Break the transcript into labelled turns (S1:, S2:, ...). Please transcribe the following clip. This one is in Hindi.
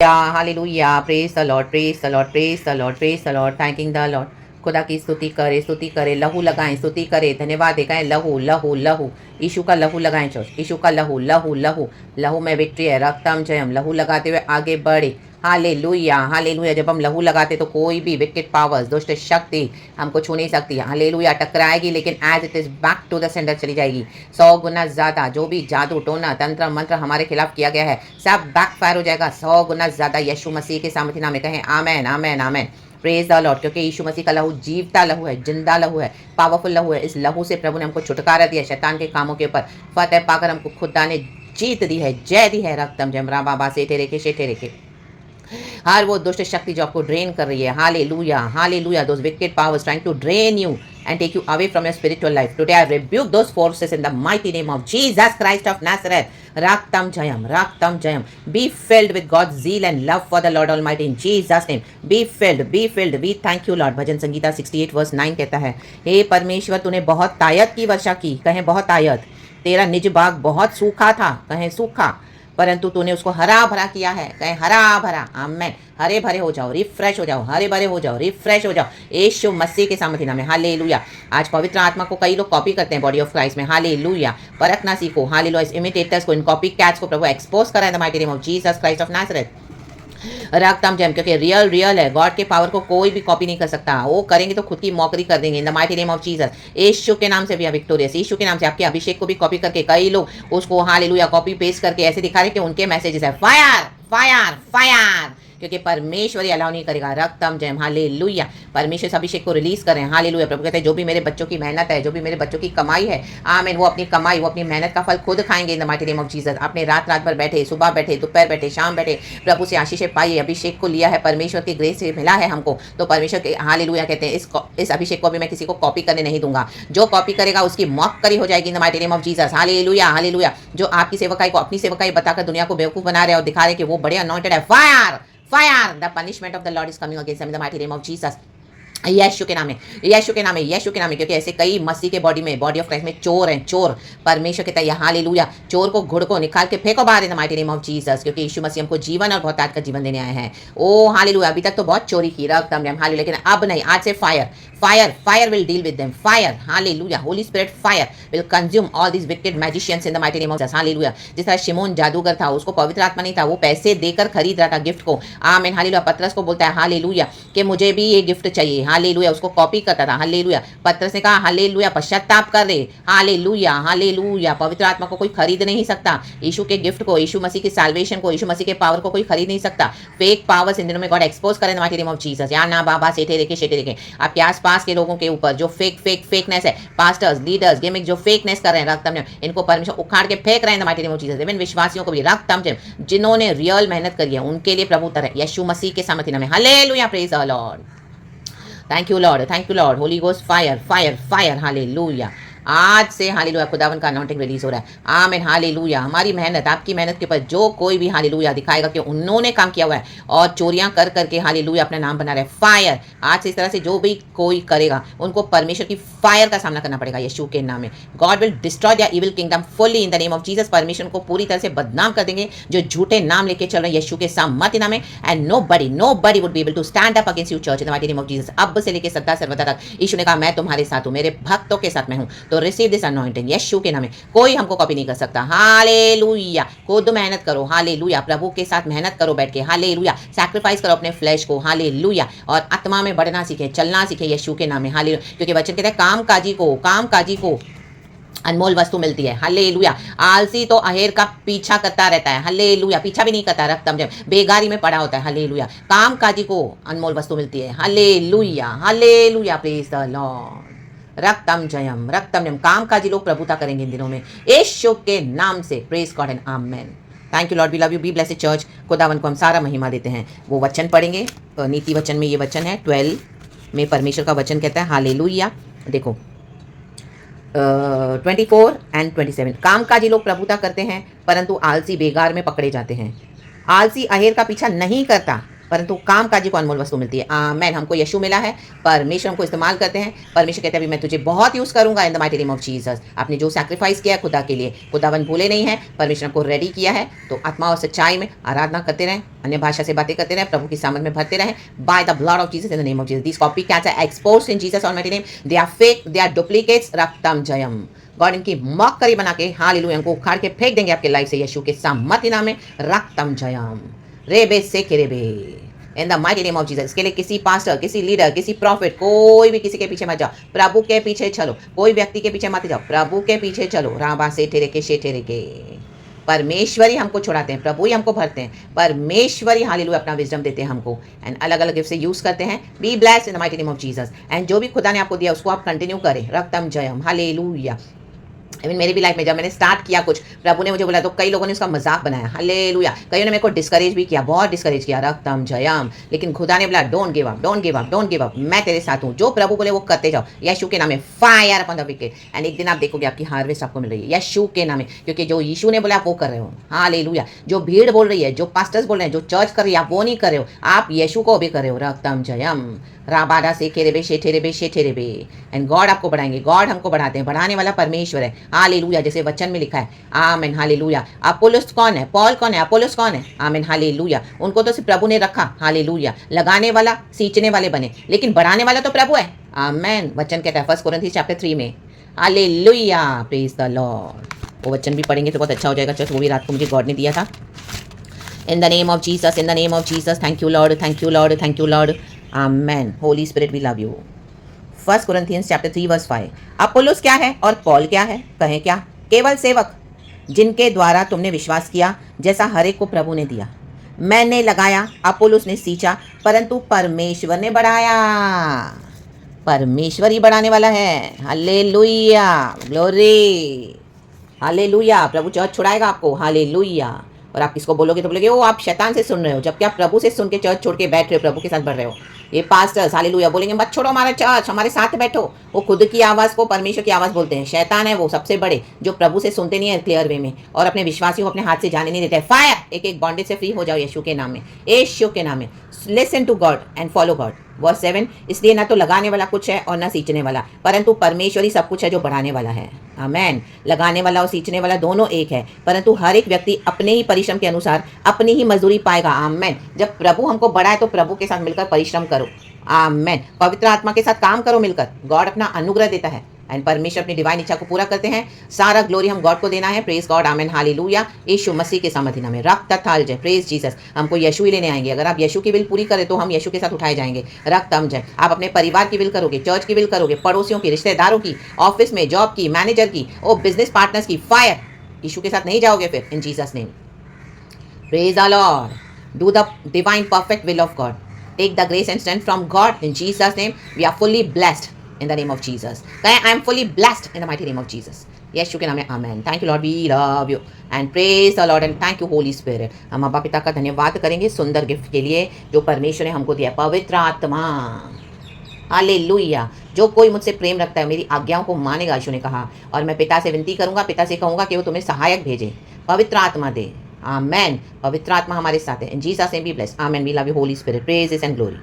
S1: Hallelujah, praise the Lord, praise the Lord, praise the Lord, praise the Lord, thanking the Lord. खुदा की स्तुति करे, लहू लगाएं, स्तुति करें, धन्यवाद दिखाएं, लहू लहू लहू, यीशु का लहू लगाएं चर्च, यीशु का लहू लहू लहू, लहू में विक्ट्री है, रक्तम जयम, लहू लगाते हुए आगे बढ़े। Hallelujah, hallelujah. जब हम लहू लगाते तो कोई भी विकेट पावर्स, दुष्ट शक्ति हमको छू नहीं सकती। हालेलुया, टकराएगी लेकिन as it is back to the centre चली जाएगी। 100 गुना ज्यादा जो भी जादू टोना तंत्र मंत्र हमारे खिलाफ किया गया है सब बैकफायर हो जाएगा 100 गुना ज्यादा। यीशु मसीह के सामर्थ्य नाम में कहें आमेन, आमेन, आमेन। प्रेज द लॉर्ड, क्योंकि यीशु मसीह का लहू जीवता लहू है, जिंदा लहू है, पावरफुल लहू है। इस लहू से प्रभु ने हमको छुटकारा दिया शैतान के कामों के ऊपर। फतेह पाकर हमको खुदा ने जीत दी है, जय दी है। रक्तम जम रा बाबा से टेरे के हर वो दुष्ट शक्ति जो आपको ड्रेन कर रही है, hallelujah, hallelujah, those wicked powers trying to drain you and take you away from your spiritual life. Today I rebuke those forces in the mighty name of Jesus Christ of Nazareth. Raktam Jayam, Raktam Jayam. Be filled with God's zeal and love for the Lord Almighty in Jesus name. Be filled, be filled. We thank you Lord. Bhajan Sangeeta 68 verse 9 कहता है, हे परमेश्वर तूने बहुत तायत की वर्षा की, कहें बहुत तायत। तेरा निज बाग बहुत सूखा था, कहें सूखा, परंतु तूने उसको हरा भरा किया है, कहें हरा भरा। आमेन। हरे भरे हो जाओ, रिफ्रेश हो जाओ, हरे भरे हो जाओ, रिफ्रेश हो जाओ यीशु मसीह के सामर्थ्य नाम में। हालेलुया। आज पवित्र आत्मा को कई लोग कॉपी करते हैं बॉडी ऑफ क्राइस्ट में। हालेलुया। परखना सीखो। हालेलुया। इस इमिटेटर्स को, इन कॉपी कैट्स को प्रभु एक्सपोज करा in the mighty name of Jesus Christ of Nazareth. रक्तम जम, क्योंकि रियल रियल है। गॉड के पावर को कोई भी कॉपी नहीं कर सकता। वो करेंगे तो खुद की मौकरी कर देंगे। In the mighty name of Jesus, Yeshu के नाम से भी विक्टोरियस, यीशु के नाम से आपके अभिषेक को भी कॉपी करके कई लोग उसको हालेलुया कॉपी पेस्ट करके ऐसे दिखा रहे कि उनके मैसेजेस है फायर फायर फायर, क्योंकि परमेश्वर अलाउ नहीं करेगा। रक्तम जयम, हालेलुया। परमेश्वर इस अभिषेक को रिलीज करें। हालेलुया। प्रभु कहते हैं जो भी मेरे बच्चों की मेहनत है, जो भी मेरे बच्चों की कमाई है, आमीन, वो अपनी कमाई, वो अपनी मेहनत का फल खुद खाएंगे इन the mighty name of Jesus. आपने रात रात भर बैठे, सुबह बैठे, दोपहर बैठे, शाम बैठे, प्रभु से आशीषें पाई, अभिषेक को लिया है, परमेश्वर की ग्रेस से मिला है हमको, तो परमेश्वर के हालेलुया कहते हैं इस अभिषेक को भी मैं किसी को कॉपी करने नहीं दूंगा। जो कॉपी करेगा उसकी मौकरी हो जाएगी इन the mighty name of Jesus. Hallelujah, hallelujah. जो आपकी सेवकाई को, अपनी सेवकाई बताकर दुनिया को बेवकूफ बना रहे हैं और दिखा रहे हैं कि वो बड़े अनॉइंटेड है, fire fire, the punishment of the Lord is coming against them in the mighty name of Jesus. Yeshu के नाम में, यीशु के नाम में, यीशु के नाम में, क्योंकि ऐसे कई मसीह के बॉडी में, बॉडी ऑफ क्राइस्ट में चोर हैं, चोर। परमेश्वर कहता है हालेलुया, चोर को, घुड़ को निकाल के फेंको बाहर इन the mighty name of Jesus, क्योंकि यीशु मसीह हमको जीवन और बहुत का जीवन देने आए हैं। ओ हालेलुया। अभी तक तो बहुत चोरी की, रक्तम जम, हालेलुया, लेकिन अब नहीं, आज से fire fire fire will deal with them. Fire, hallelujah, Holi spirit fire will consume all this wicked magicians in the mighty name of Jesus. Hallelujah. जिस तरह शिमोन जादूगर था, उसको पवित्र आत्मा नहीं था, वो पैसे देकर खरीद रहा था गिफ्ट को। आमीन, हालेलुया। पतरस को बोलता है हालेलुया कि मुझे भी ये गिफ्ट चाहिए। हालेलुया। उसको कॉपी करता था। हालेलुया। पतरस ने कहा हालेलुया पश्चाताप कर दे। Hallelujah, hallelujah. पवित्र आत्मा को कोई खरीद नहीं सकता। यीशु के गिफ्ट को, यीशु मसीह की साल्वेशन को, यीशु मसीह के पावर को कोई खरीद नहीं सकता। फेक पावर्स इन दिनों में गॉड एक्सपोज करें the mighty name of Jesus. या ना बाबा सेठे रेखे शेठे रेखे, आपके आसपास के लोगों के ऊपर जो फेकनेस है, पास्टर्स, लीडर्स, गिमिक जो फेकनेस कर रहे हैं, रक्तम जम, इनको परमेश्वर उखाड़ के फेंक रहे हैं the mighty name of Jesus. Even विश्वासियों को भी रक्तम जम, जिन्होंने रियल मेहनत करी है उनके लिए प्रभु तरह यीशु मसीह के सामर्थ्य नाम में। Hallelujah, praise the Lord. Thank you Lord, thank you Lord. Holi ghost fire fire fire, hallelujah. आज से हालेलुया खुदावन का अनॉइंटिंग रिलीज हो रहा है। आमीन, हालेलुया। हमारी मेहनत, आपकी मेहनत के ऊपर जो कोई भी हालेलुया दिखाएगा कि उन्होंने काम किया हुआ है और चोरियां कर करके हालेलुया अपना नाम बना रहे हैं, फायर। आज से इस तरह से जो भी कोई करेगा उनको परमेश्वर की फायर का सामना करना पड़ेगा यीशु के नाम में। God will destroy the evil kingdom fully in the name of Jesus. परमेश्वर को पूरी तरह से बदनाम कर देंगे जो झूठे नाम लेके चल रहे हैं यीशु के सामर्थ्य नाम में। And nobody would be able to stand up against you church in the mighty name of Jesus. अब से लेके सदा सर्वदा तक यीशु ने कहा मैं तुम्हारे साथ हूं, मेरे भक्तों के साथ मैं हूं। तो रिसीव दिस अनॉइंटिंग यीशु के नाम में। कोई हमको कॉपी नहीं कर सकता। हालेलुया। खुद मेहनत करो। हालेलुया। प्रभु के साथ मेहनत करो बैठ के। हालेलुया। सैक्रिफाइस करो अपने फ्लैश को। हालेलुया। और आत्मा में बढ़ना सीखें, चलना सीखें यीशु के नाम में। हालेलुया। क्योंकि वचन कहता है कामकाजी को अनमोल वस्तु मिलती है। हालेलुया। आलसी तो अहेर का पीछा करता रहता है। हालेलुया। पीछा भी नहीं करता, रक्तम जब बेगारी में पड़ा होता है। हालेलुया। कामकाजी को अनमोल वस्तु मिलती है। Hallelujah, hallelujah, praise the Lord. रक्तम जयम, रक्तम जयम। कामकाजी लोग प्रभुता करेंगे इन दिनों में यीशु के नाम से। Praise God and amen. Thank you Lord, we love you, be blessed church. खुदावन को हम सारा महिमा देते हैं। वो वचन पढ़ेंगे, नीति वचन में ये वचन है 12 में परमेश्वर का वचन कहता है हालेलुया। देखो 24 एंड 27। कामकाजी लोग प्रभुता करते हैं परंतु आलसी बेगार में पकड़े जाते हैं। आलसी अहेर का पीछा नहीं करता, परंतु कामकाजी को अनमोल वस्तु मिलती है। आमेन। हमको यीशु मिला है, परमेश्वर हमको इस्तेमाल करते हैं। परमेश्वर कहते हैं अभी मैं तुझे बहुत यूज़ करूँगा इन the mighty name of Jesus. आपने जो सैक्रिफाइस किया है खुदा के लिए, खुदावन भूले नहीं है, परमेश्वर हमको रेडी किया है। तो आत्मा और सच्चाई में आराधना करते रहें, अन्य भाषा से बातें करते रहें, प्रभु की सामर्थ में भरते रहें by the blood of Jesus in the name of Jesus. These copy cats are exposed in Jesus almighty name. They are fake, they are duplicates. रक्तम जयम। गॉड इनकी मॉकरी बना के हालेलुया इनको उखाड़ के फेंक देंगे आपके लाइफ से यीशु के सामर्थ्य नाम में। रक्तम जयम। रेबे से केरेबे in the mighty name of Jesus. इसके लिए किसी पास्टर, किसी लीडर, किसी प्रॉफिट, कोई भी किसी के पीछे मत जाओ, प्रभु के पीछे चलो। कोई व्यक्ति के पीछे मत जाओ, प्रभु के पीछे चलो। राबा से ठेरे के परमेश्वरी हमको छुड़ाते हैं, प्रभु ही हमको भरते हैं, परमेश्वरी हालेलुया अपना विजडम देते हैं हमको एंड अलग अलग गिफ्ट से यूज करते हैं। Be blessed in the mighty name of Jesus. And जो भी खुदा ने आपको दिया उसको आप कंटिन्यू करें। रक्तम जयम। हालेलुया। इवन मेरी भी लाइफ में जब मैंने स्टार्ट किया कुछ, प्रभु ने मुझे बोला तो कई लोगों ने उसका मजाक बनाया। हालेलुया। कईयों ने मेरे को डिस्करेज भी किया, बहुत डिस्करेज किया। रक्तम जयम। लेकिन खुदा ने बोला don't give up, don't give up, don't give up, मैं तेरे साथ हूँ। जो प्रभु बोले वो करते जाओ। यीशु के नाम में fire upon the wicket. And एक दिन आप देखोगे आपकी हार्वेस्ट आपको मिल रही है यीशु के नाम में, क्योंकि जो यीशु ने बोला आप वो कर रहे हो। हालेलुया। जो भीड़ बोल रही है, जो पास्टर्स बोल रहे हैं, जो चर्च कर रही है, आप वो नहीं कर रहे हो, आप यीशु को भी कर रहे हो। रक्तम जयम। राबाडा से खेरेबे शेठेरेबे एंड गॉड आपको बढ़ाएंगे, गॉड हमको बढ़ाते हैं, बढ़ाने वाला परमेश्वर है। हालेलुया। जैसे वचन में लिखा है। आमेन। हालेलुया। अपोलोस कौन है? पॉल कौन है? अपोलोस कौन है? आमेन। हालेलुया। उनको तो सिर्फ प्रभु ने रखा। हालेलुया। लगाने वाला, सींचने वाले बने, लेकिन बढ़ाने वाला तो प्रभु है। आमेन। वचन कहता है 1 कोरिन्थियंस चैप्टर 3 में। हालेलुया। Praise the Lord. वो वचन भी पढ़ेंगे तो बहुत अच्छा हो जाएगा चर्च। वो भी रात को मुझे गॉड ने दिया था। In the name of Jesus, in the name of Jesus. Thank you Lord, thank you Lord, thank you Lord. Amen. Holy Spirit we love you. 1 Corinthians chapter 3 verse 5। Apollos क्या है और पॉल क्या है? कहें क्या? केवल सेवक, जिनके द्वारा तुमने विश्वास किया, जैसा हर एक को प्रभु ने दिया। मैंने लगाया, अपोलोस ने सींचा, परंतु परमेश्वर ने बढ़ाया। परमेश्वर ही बढ़ाने वाला है। हालेलुया। ग्लोरी। हालेलुया। प्रभु चर्च छुड़ाएगा आपको। हालेलुया। और आप किसको बोलोगे तो बोलोगे वो आप शैतान से सुन रहे हो, जबकि आप प्रभु से सुन के चर्च छोड़ के बैठ रहे हो, प्रभु के साथ बढ़ रहे हो। ये पास्टर्स हालेलुया बोलेंगे मत छोड़ो हमारा चर्च, हमारे साथ बैठो। वो खुद की आवाज़ को परमेश्वर की आवाज़ बोलते हैं। शैतान है वो सबसे बड़े, जो प्रभु से सुनते नहीं है क्लियर वे में और अपने विश्वासियों को अपने हाथ से जाने नहीं देते। फायर। एक एक बॉन्डेज से फ्री हो जाओ यीशु के नाम में, यीशु के नाम में। Listen to God and follow God. Verse 7। इसलिए ना तो लगाने वाला कुछ है और ना सींचने वाला, परंतु परमेश्वर ही सब कुछ है जो बढ़ाने वाला है। आमेन। लगाने वाला और सींचने वाला दोनों एक है, परंतु हर एक व्यक्ति अपने ही परिश्रम के अनुसार अपनी ही मजदूरी पाएगा। आमेन। जब प्रभु हमको बढ़ाए तो प्रभु के साथ मिलकर परिश्रम करो। आमेन। पवित्र आत्मा के साथ काम करो मिलकर। गॉड अपना अनुग्रह देता है एंड परमेश्वर अपनी डिवाइन इच्छा को पूरा करते हैं। सारा ग्लोरी हम गॉड को देना है। Praise God. Amen. Hallelujah. Yeshu मसीह के सामर्थ्य नाम में। रक्त थाल जय। Praise Jesus. हमको यीशु ही लेने आएंगे। अगर आप यीशु की विल पूरी करें तो हम यीशु के साथ उठाए जाएंगे। रक्त हम जय। आप अपने परिवार की विल करोगे, चर्च की विल करोगे, पड़ोसियों की, रिश्तेदारों की, ऑफिस में, जॉब की, मैनेजर की, और बिजनेस पार्टनर्स की। फायर। यीशु के साथ नहीं जाओगे फिर। इन Jesus name. Praise the Lord. Do the divine perfect will of God. Take the grace and strength from God in Jesus' name. We are fully blessed in the name of Jesus. I am fully blessed in the mighty name of Jesus. Yeshu के नाम में amen. Thank you Lord, we love you and praise the Lord and thank you Holy Spirit. हम अब्बा पिता का धन्यवाद करेंगे सुंदर गिफ्ट के लिए जो परमेश्वर ने हमको दिया, पवित्र आत्मा। हालेलुया। जो कोई मुझसे प्रेम रखता है मेरी आज्ञाओं को मानेगा, यीशु ने कहा। और मैं पिता से विनती करूंगा, पिता से कहूंगा कि वो तुम्हें सहायक भेजे, पवित्र आत्मा दे। आमेन। पवित्र आत्मा हमारे साथ है। In Jesus name be blessed. Amen. We love you Holy Spirit. Praise and glory.